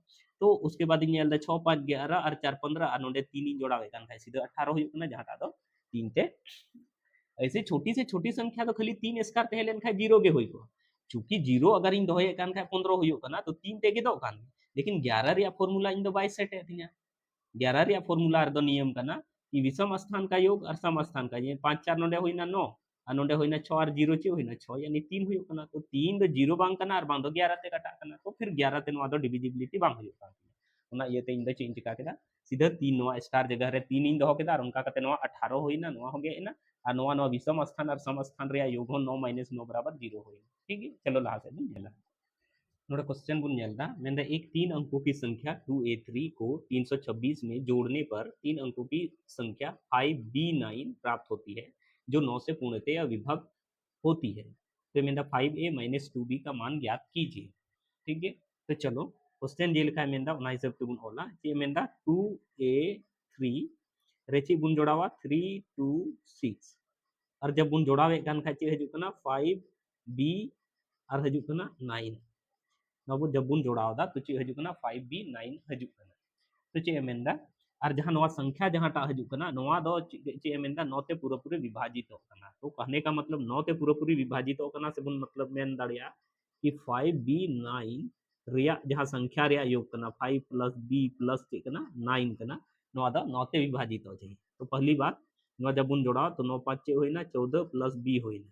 तो उसके बाद इन 6 5 11 और 4 15 और नोंडे तीन इन जोड़ावे कान खाय सीधे 18 होइयो कना जहां दो तीन ते ऐसे छोटी से छोटी संख्या तो खाली 3 स्क्वायर तहे लेन खाय जीरो गे होई को चूंकि जीरो अगर इन दोहे कान खाय 15 होइयो कना तो 3 ते गे दो कान लेकिन 11 रिया फार्मूला इन दो 22 सेट है तिया 11 रिया फार्मूला र दो नियम कना कि विषम स्थान का योग और सम स्थान का ये 5 4 नोडे होइना 9 और नोडे होइना 6 और 0 चे होइना 6 यानी 3 हुइयो कना तो 3 दो 0 बांग कना और बांग दो 11 ते कटा कना तो फिर 11 ते नवा दो डिविजिबिलिटी बांग हुइयो कना ओना ये ते इन दो चेंज का केदा सीधा 3 नवा स्टार जगह रे 3 इन दो केदा और उनका कते नवा 18 होइना नवा हो गया ना और नवा नवा विषम स्थान और सम स्थान रे योग हो 9 - 9 बराबर 0 होइना ठीक है चलो लास्ट है नोड़ा क्वेश्चन बुन नेलदा मेंदा एक 3 अंकों की संख्या 2a3 को 326 में जोड़ने पर 3 अंकों की संख्या 5b9 प्राप्त होती है जो 9 से पूर्णतः विभक्त होती है। तो मेंदा 5a माइनस 2b का मान ज्ञात कीजिए। ठीक है, तो चलो क्वेश्चन जे लिखा है मेंदा उना हिसाब ते बुन ओला जे मेंदा 2a3 रेची बुन जोड़ावा 3 2 6 और जब बुन जोड़ावे कान खा चे हजू कना 5b और हजू कना 9 नबो जब बुन जोड़ावदा तो चे हजू कना 5b9 हजू कना तो चे मेंदा और जहां नवा संख्या जहां टा हजू कना नवा दो चे मेंदा 9 ते पूरा पूरी विभाजित हो कना। तो कहने का मतलब 9 ते पूरा पूरी विभाजित हो कना से बुन मतलब मेन दाड़िया कि 5b9 रिया जहां संख्या रिया योग कना 5 प्लस b प्लस चे कना 9 कना नवा दा 9 ते विभाजित हो जाए। तो पहली बात नवा जब बुन जोड़ाओ तो 9 5 चे होइना 14 प्लस b होइना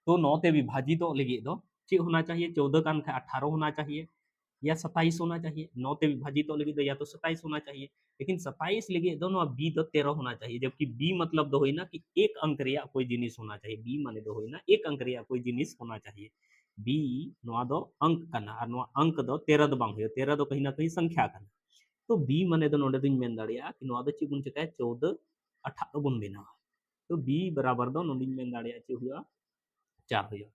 तो 9 ते विभाजित लगे दो चे होना चाहिए 14 का 18 होना चाहिए या 27 होना चाहिए। 9 ते विभाजित लगे तो या तो 27 होना चाहिए लेकिन 27 लगे दोनों बी तो 13 होना चाहिए जबकि बी मतलब दो होइना कि एक अंक रिया कोई जिनिस होना चाहिए। बी माने दो होइना एक अंक रिया कोई जिनिस होना चाहिए। बी नोआ दो अंक कना और नोआ अंक दो 13 दो बांग होयो 13 दो कहीं ना कहीं संख्या कना। तो बी माने दो नोडे दुñ मेन दाड़िया कि नोआ दो ची बुन चिकाय 14 18 बुन बेनावा। तो बी बराबर दो नोडिñ मेन दाड़िया ची हुआ 4 हुआ।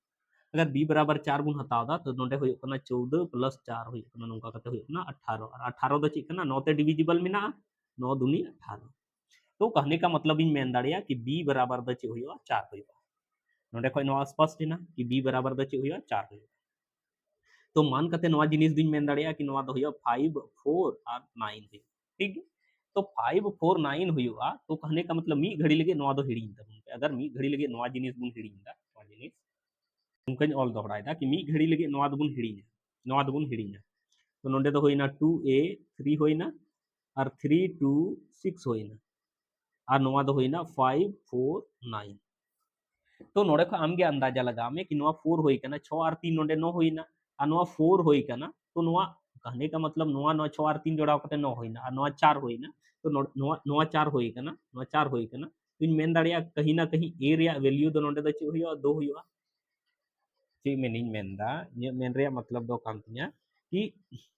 अगर b बराबर 4 बुन हतावदा तो नोडे हुई कना 14 प्लस 4 हुई कना नोंका कते हुई कना 18 और 18 दो चेक कना 9 ते डिविजिबल में ना 9 दूनी 18। तो कहने का मतलब इन मेन दाड़िया कि b बराबर द चे हुई 4 हुई नोडे कोई नो स्पष्ट है ना कि b बराबर द चे हुई 4 हुई। तो मान कते नवा जिनिस दिन मेन दाड़िया कि नवा दो हुई 5 4 और 9 हुई। ठीक है, तो 5 4 9 हुआ तो कहने का मतलब मी घड़ी लगे नवा दो हिड़ी अगर मी घड़ी लगे नवा जिनिस बुन हिड़ी नवा जिनिस उनकन ऑल दोहरायदा कि मी घड़ी लगे नवा दबुन हिड़ीना नवा दबुन हिड़ीना। तो नोंडे दो होइना 2a 3 होइना और 3 2 6 होइना और नवा दो होइना 5 4 9। तो नोडे को आमगे अंदाजा लगा में कि नवा 4 होई कना 6 और 3 नोंडे 9 होइना और नवा 4 होई कना तो नवा कहने का मतलब नवा 9 6 और 3 जोड़ाव कते 9 होइना और नवा 4 होइना तो नवा नवा 4 होई कना नवा 4 होई कना तो इन मेन दाड़िया कहीं ना कहीं ए रिया वैल्यू दो नोंडे दो चे हुई 2 हुई ची मेनिंग मेनदा ये मेन रे मतलब दो काम तिया कि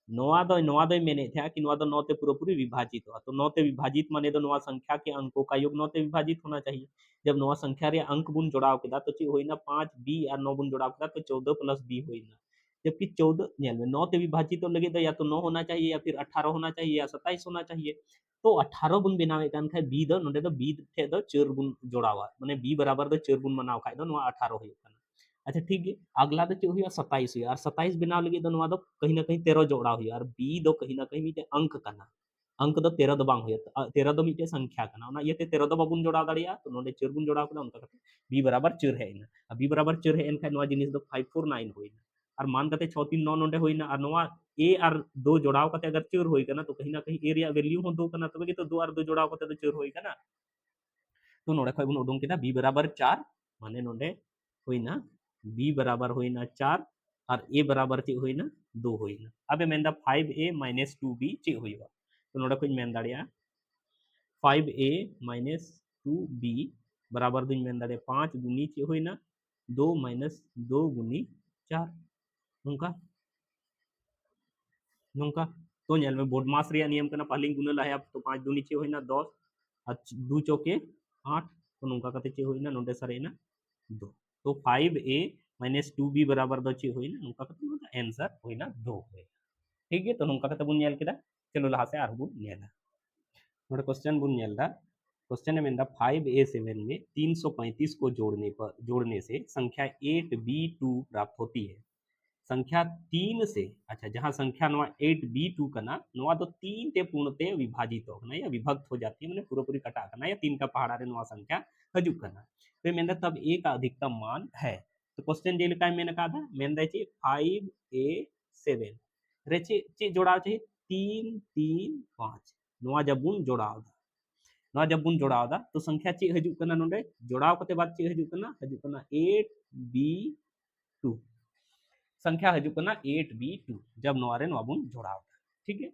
नोआ दो मेने था कि नोआ दो 9 ते पूरा पूरी विभाजित हुआ। तो 9 ते विभाजित माने तो नोआ संख्या के अंकों का योग 9 ते विभाजित होना चाहिए। जब नोआ संख्या रे अंक बुन जोड़ाव केदा तो ची होइना 5 b और 9 बुन जोड़ाव केदा तो 14 प्लस b होइना जबकि 14 नेल में 9 ते विभाजित तो लगे तो या तो 9 होना चाहिए या फिर 18 होना चाहिए या 27 होना चाहिए। तो 18 बुन बनावे कान खाय b दो नोडे दो b थे दो 4 बुन जोड़ावा माने b बराबर दो 4 बुन बनाव खाय दो नोआ 18 होय काना। अच्छा ठीक है, अगला तो जो हुआ 27 हुआ और 27 बनाव लगे तो नवा दो कहीं ना कहीं 13 जोड़ा हुआ और बी दो कहीं ना कहीं मीटे अंक कना अंक दो 13 दो बांग हुआ 13 दो मीटे संख्या कना ना ये 13 दो बाबुन जोड़ा दाड़िया तो नोडे 4 बुन जोड़ा कना उनका कते बी बराबर 4 है इना अब बी बराबर 4 है इनका नवा जिनिस दो 549 होइना और मान कते 6 3 9 नोडे होइना और नवा ए और 2 जोड़ाव कते अगर 4 होई कना तो कहीं ना कहीं एरिया वैल्यू हो 2 कना तबे तो 2 और 2 जोड़ाव कते तो 4 होई कना। तो नोडे खय बुन उडुंग केदा बी बराबर 4 माने नोडे होइना b बराबर होइना 4 और a बराबर चे होइना 2 होइना। अब मेंदा 5a माइनस 2b चे होइबा तो नोडे कुछ मेन दाड़िया 5a माइनस 2b बराबर दुñ मेन दाड़िया 5 गुनी चे होइना 2 माइनस 2 गुनी 4 नुंका नुंका तो नेल में बोर्ड मास रिया नियम कना पालिंग गुना लाया तो 5 दुनी चे होइना 10 और 2 चौके 8 तो नुंका कते चे होइना नोडे सरेना 2। तो 5a माइनस 2b बराबर दो चे होइना नुंका कते होइना आंसर होइना 2 होइना। ठीक है, तो नुंका कते बुन नेल केदा चलो लहा से आर बुन नेला नोडे क्वेश्चन बुन नेलदा क्वेश्चन में 5a7 में 335 को जोड़ने से संख्या 8b2 प्राप्त होती है। संख्या 3 से अच्छा जहां संख्या नवा 8b2 का ना नवा तो 3 ते पूर्णते विभाजित हो ना या विभक्त हो जाती है मैंने पूरा पूरी कटा करना या 3 का पहाड़ा रे नवा संख्या हजू करना तो मैंने तब a का अधिकतम मान है। तो क्वेश्चन जे लिखा है मैंने कहा था मैंने चे 5a7 रे चे जोड़ा चाहिए 3 3 5 नवा जब बुन जोड़ाव नवा जब बुन जोड़ाव तो संख्या चे हजू करना नोडे जोड़ाव कते बाद चे हजू करना 8b2 संख्या हजू करना 8b2 जब नवारे नवाबुन जोड़ाव ठीक है।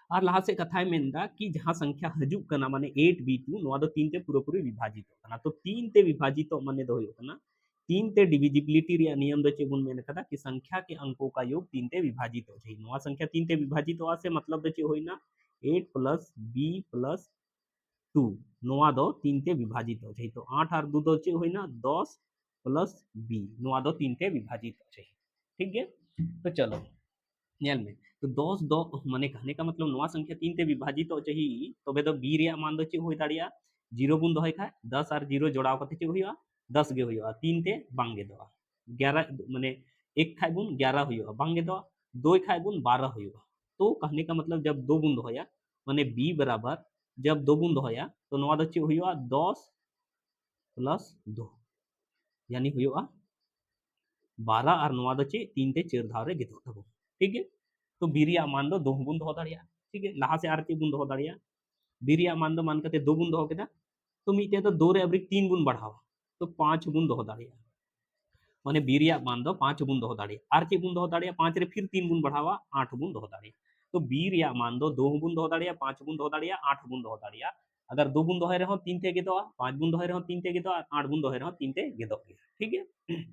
और लहा से कथा मेनदा कि जहां संख्या हजू करना माने 8b2 नवा दो 3 ते पूरा पूरी विभाजित होना तो 3 ते विभाजित माने दो होना तीन ते डिविजिबिलिटी रे नियम दो चे बुन मेन कदा कि संख्या के अंकों का योग तीन ते विभाजित हो जाए नवा संख्या तीन ते विभाजित होआ से मतलब दो चे होइना 8 प्लस b प्लस 2 नवा दो तीन ते विभाजित हो जाए तो 8 और 2 दो चे होइना 10 प्लस b नवा दो तीन ते विभाजित हो जाए ठीक है तो चलो नेल में तो 10 दो माने कहने का मतलब नवा संख्या तीन ते विभाजित हो चाहिए तबे तो b रे मान दो चे होई दाड़िया 0 बुन दोय खा 10 और 0 जोड़ाव कते चे होइया 10 गे होइया तीन ते बांगे दो 11 माने एक खाय बुन 11 होइया बांगे दो दो खाय बुन 12 होइया तो कहने का मतलब जब दो बुन दोया माने b बराबर जब दो बुन दोया तो नवा दो चे होइया 10 प्लस 2 यानी होइया 12 और नवा दो चे तीन ते चार धाव रे गितो तबो ठीक है तो बीरिया मान दो दो बुन दो दाड़िया ठीक है लहा से आर चे बुन दो दाड़िया बीरिया मान दो मान करते दो बुन दो केदा तो मीटे तो दो रे अब्रिक तीन बुन बढ़ावा तो पांच बुन दो दाड़िया माने बीरिया मान दो पांच बुन दो दाड़िया आर चे बुन दो दाड़िया पांच रे फिर तीन बुन बढ़ावा आठ बुन दो दाड़िया तो बीरिया मान दो बुन दो दाड़िया पांच बुन दो दाड़िया आठ बुन दो दाड़िया अगर दो बुन दोहे रहो तीन ते गेदो पांच बुन दोहे रहो तीन ते गेदो आठ बुन दोहे रहो तीन ते गेदो ठीक है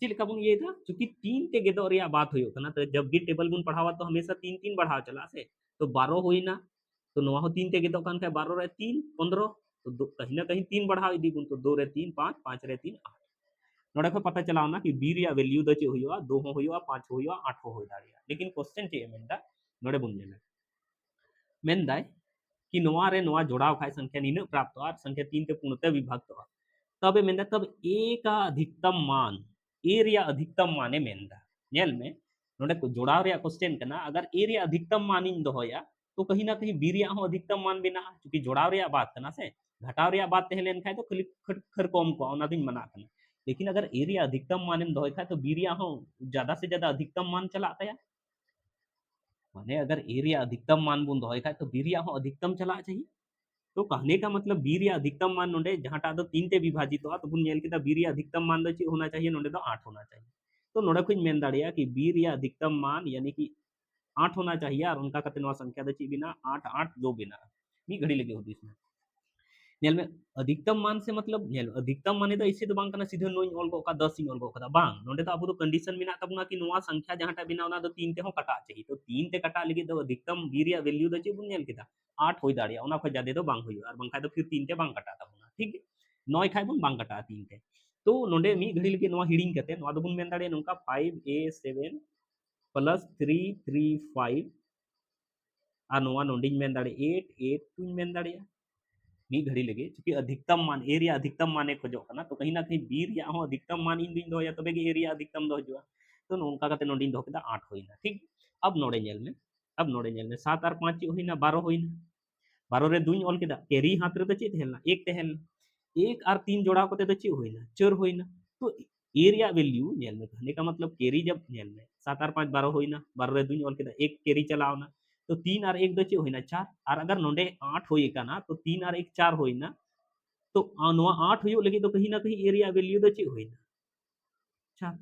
चल का बुन ये था क्योंकि तीन ते गेदो रिया बात हुई होता ना तो जब भी टेबल बुन पढ़ावा तो हमेशा तीन तीन बढ़ावा चला से तो 12 हुई ना तो नवा हो तीन ते गेदो कान का 12 रे 3 15 तो कहीं ना कहीं तीन बढ़ाव इदी बुन तो 2 रे 3 5 5 रे 3 8 नोड़े को पता चला ना कि बी रिया वैल्यू दो चे हुआ दो हो हुआ पांच हो हुआ आठ हो दाड़िया लेकिन क्वेश्चन चे मेनदा नोड़े बुन जेना मेनदाय कि नोआ रे नोआ जोड़ाव खाय संख्या नीन प्राप्त और संख्या तीन ते पूर्णतः विभक्त हो तबे मेनदा तब ए का अधिकतम मान ए रिया अधिकतम माने मेनदा नेल में नोड़े को जोड़ाव रिया क्वेश्चन करना अगर ए रिया अधिकतम मान इन दोया तो कहीं ना कहीं बी रिया हो अधिकतम मान बिना क्योंकि जोड़ाव रिया बात करना से घटाव रिया बात तहे लेन खाय तो खाली खर कम को ओना दिन मना करना लेकिन अगर एरिया अधिकतम मान दोय खाय तो बीरिया हो ज्यादा से ज्यादा अधिकतम मान चला या माने अगर एरिया अधिकतम मान बुन दोय खाय तो बीरिया हो अधिकतम चला चाहिए तो कहने का मतलब बीरिया अधिकतम मान नोडे जहां दो तीन ते विभाजित हो तो बुन नेल के बीरिया अधिकतम मान दो ची होना चाहिए नोडे दो 8 होना चाहिए तो नोडे कुछ मेन दाड़िया कि बीरिया अधिकतम मान यानी कि 8 होना चाहिए और उनका कते नवा संख्या दो ची बिना 8 8 दो बिना मी घड़ी लगे होती इसमें नेल में अधिकतम मान से मतलब नेल अधिकतम माने तो इसे तो बांग कना सीधे नोई ऑल को का 10 इन ऑल को का बांग नोंडे तो अब तो कंडीशन बिना तबना कि नोआ संख्या जहां बिना ओना तो तीन ते हो कटा चाहिए तो तीन ते कटा लगी तो अधिकतम बीरिया वैल्यू दो चे बुन नेल केदा 8 होई दाड़िया ओना खो जादे तो बांग होई और बांग खाय तो फिर तीन ते बांग कटा तबना ठीक है नय खाय बुन बांग कटा तीन ते तो नोंडे मी घड़ी लगे नोआ हिडिंग कते नोआ दो बुन मेन दाड़िया नोका 5a7 प्लस 335 और नोआ नोंडिंग मेन दाड़िया 8 8 तुम मेन दाड़िया मी घड़ी लगे क्योंकि अधिकतम मान एरिया अधिकतम माने खोजो ना तो कहीं ना कहीं बीर या हो अधिकतम मान इन दिन दो या तबे एरिया अधिकतम दो जो तो नोंका कते नोंडिन दो केदा 8 होइना ठीक अब नोड़े नेल में अब नोड़े नेल में 7 और 5 होइना 12 होइना 12 रे दुई ऑल केदा केरी हाथ रे तो चे हेलना एक तेहलना एक और तीन जोड़ा कोते तो चे होइना चोर होइना तो एरिया वैल्यू नेल में कहने का मतलब केरी जब नेल में 7 और 5 12 होइना 12 रे दुई ऑल केदा एक केरी चलावना तो तीन और एक दो चे होइना चार और अगर नोंडे 8 होई का ना तो तीन और एक चार होइना तो नोआ 8 हुई लगी तो कहीं ना कहीं एरिया वैल्यू दो चे होइना चार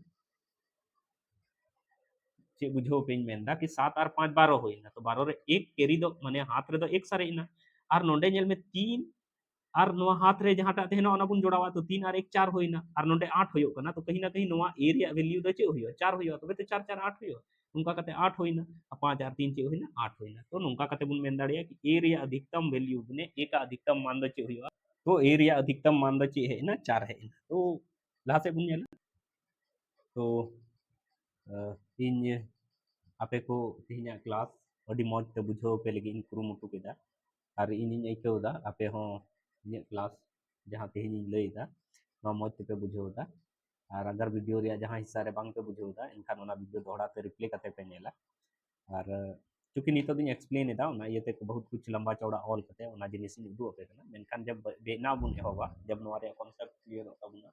चे बुझो पेन मेनदा कि 7 और 5 12 होइना तो 12 रे एक केरी दो माने हाथ रे दो एक सारेना और नोंडे नेल में तीन और नोआ हाथ रे जहां टाते हेना ओना बुन जोड़ावा तो तीन और एक चार होइना और नोंडे 8 होयो कना तो कहीं ना कहीं नोआ एरिया वैल्यू दो चे होयो चार होयो तो तो चार चार 8 होयो उनका कहते 8 होइना और 5 और 3 चे होइना 8 होइना तो नोंका कहते बुन मेन दाड़िया कि एरिया अधिकतम वैल्यू ने एक अधिकतम मान दो चे होयो तो एरिया अधिकतम मान दो चे है ना चार है ना तो लहा से बुन नेला तो इन आपे को तेहना क्लास अभी मौज ते बुझाव पे लगी इन कुरुमुटु केदा और इन अइकवदा आपे हो इन क्लास जहाँ तेहन लैदा मौज ते पे बुझावदा और अगर वीडियो रे जहाँ हिस्सा रे बांग पे बुझावदा इनखान ओना वीडियो दोहरा ते रिप्ले कते पे नेला और चूंकि नितो दिन एक्सप्लेन एदा ओना ये ते बहुत कुछ लंबा चौड़ा ऑल कते ओना जिनिस उदू पे कना मेनखान जब बेना बुन एहोबा जब नोआ रे कॉन्सेप्ट क्लियर होता बुना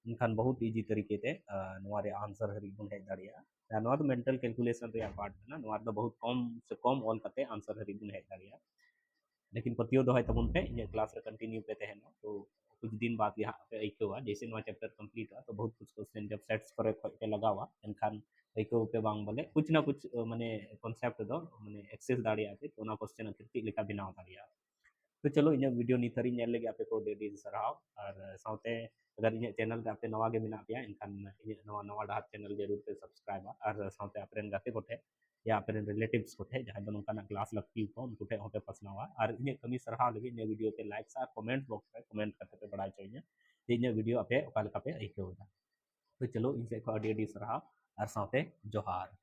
इनखान बहुत इजी तरीके ते नोआ रे आंसर हरी बुन हेज दाड़िया नोआ तो मेंटल कैलकुलेशन रे पार्ट ना नोआ तो बहुत कम से कम ऑल कते आंसर हरी बुन हेज दाड़िया लेकिन पतियो दोहय तबुन पे इन क्लास रे कंटिन्यू पे तहनो तो कुछ दिन बाद यहाँ पे अइकवा जैसे नोआ चैप्टर कंप्लीट हुआ तो बहुत कुछ क्वेश्चन जब सेट्स करे पे लगावा एनखान अइको पे बांग बोले कुछ ना कुछ माने कॉन्सेप्ट दो माने एक्सेस दाड़िया तो ना क्वेश्चन अतिरिक्त लेका बनाव दाड़िया तो चलो इन वीडियो नितरी नेल लगे आपे को डेडी सराव और साउते अगर इन चैनल के आपे नवा गे मेना पे इनखान इन नवा नवा डाहर चैनल जरूर पे सब्सक्राइब और साउते आपरेन गाते कोठे या आपरेन रिलेटिव्स कोठे जहां दो नोंकाना क्लास लगती को उनको ठे होते पसनावा और इन कमी सराव लगे इन वीडियो पे लाइक सा कमेंट बॉक्स पे कमेंट करते पे बड़ा चाहिए इन वीडियो आपे ओका लका पे आइकेवदा तो चलो इनसे को डेडी सराव और साउते जोहार